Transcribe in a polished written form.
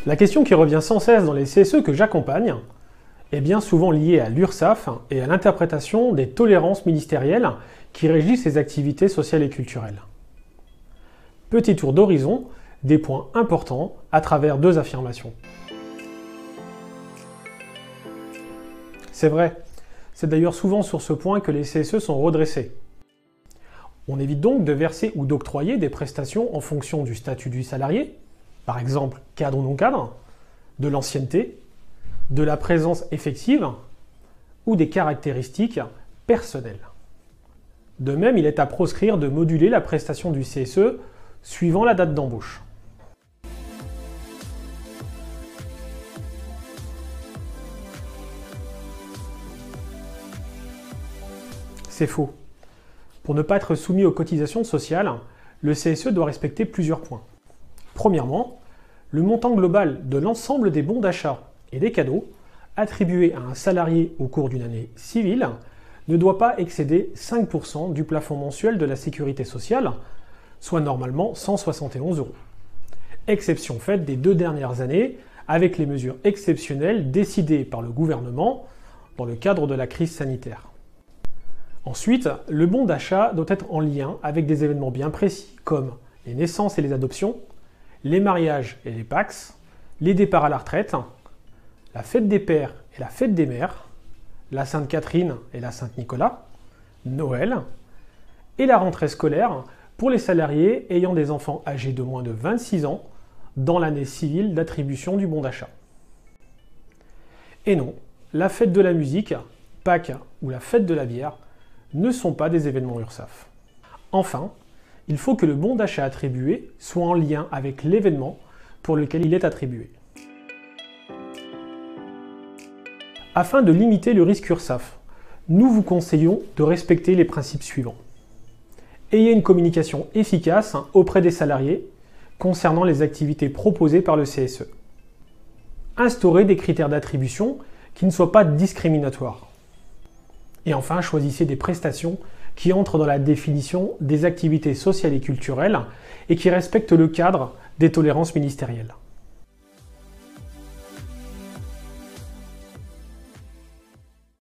La question qui revient sans cesse dans les CSE que j'accompagne est bien souvent liée à l'URSSAF et à l'interprétation des tolérances ministérielles qui régissent les activités sociales et culturelles. Petit tour d'horizon des points importants à travers deux affirmations. C'est vrai, c'est d'ailleurs souvent sur ce point que les CSE sont redressés. On évite donc de verser ou d'octroyer des prestations en fonction du statut du salarié, par exemple cadre ou non cadre, de l'ancienneté, de la présence effective ou des caractéristiques personnelles. De même, il est à proscrire de moduler la prestation du CSE suivant la date d'embauche. C'est faux. Pour ne pas être soumis aux cotisations sociales, le CSE doit respecter plusieurs points. Premièrement, le montant global de l'ensemble des bons d'achat et des cadeaux attribués à un salarié au cours d'une année civile ne doit pas excéder 5% du plafond mensuel de la sécurité sociale, soit normalement 171 €. Exception faite des 2 dernières années avec les mesures exceptionnelles décidées par le gouvernement dans le cadre de la crise sanitaire. Ensuite, le bon d'achat doit être en lien avec des événements bien précis comme les naissances et les adoptions, les mariages et les PACS, les départs à la retraite, la fête des pères et la fête des mères, la Sainte-Catherine et la Saint-Nicolas, Noël, et la rentrée scolaire pour les salariés ayant des enfants âgés de moins de 26 ans dans l'année civile d'attribution du bon d'achat. Et non, la fête de la musique, Pâques ou la fête de la bière ne sont pas des événements URSSAF. Enfin, il faut que le bon d'achat attribué soit en lien avec l'événement pour lequel il est attribué. Afin de limiter le risque URSSAF, nous vous conseillons de respecter les principes suivants. Ayez une communication efficace auprès des salariés concernant les activités proposées par le CSE. Instaurez des critères d'attribution qui ne soient pas discriminatoires. Et enfin, choisissez des prestations qui entrent dans la définition des activités sociales et culturelles et qui respectent le cadre des tolérances ministérielles.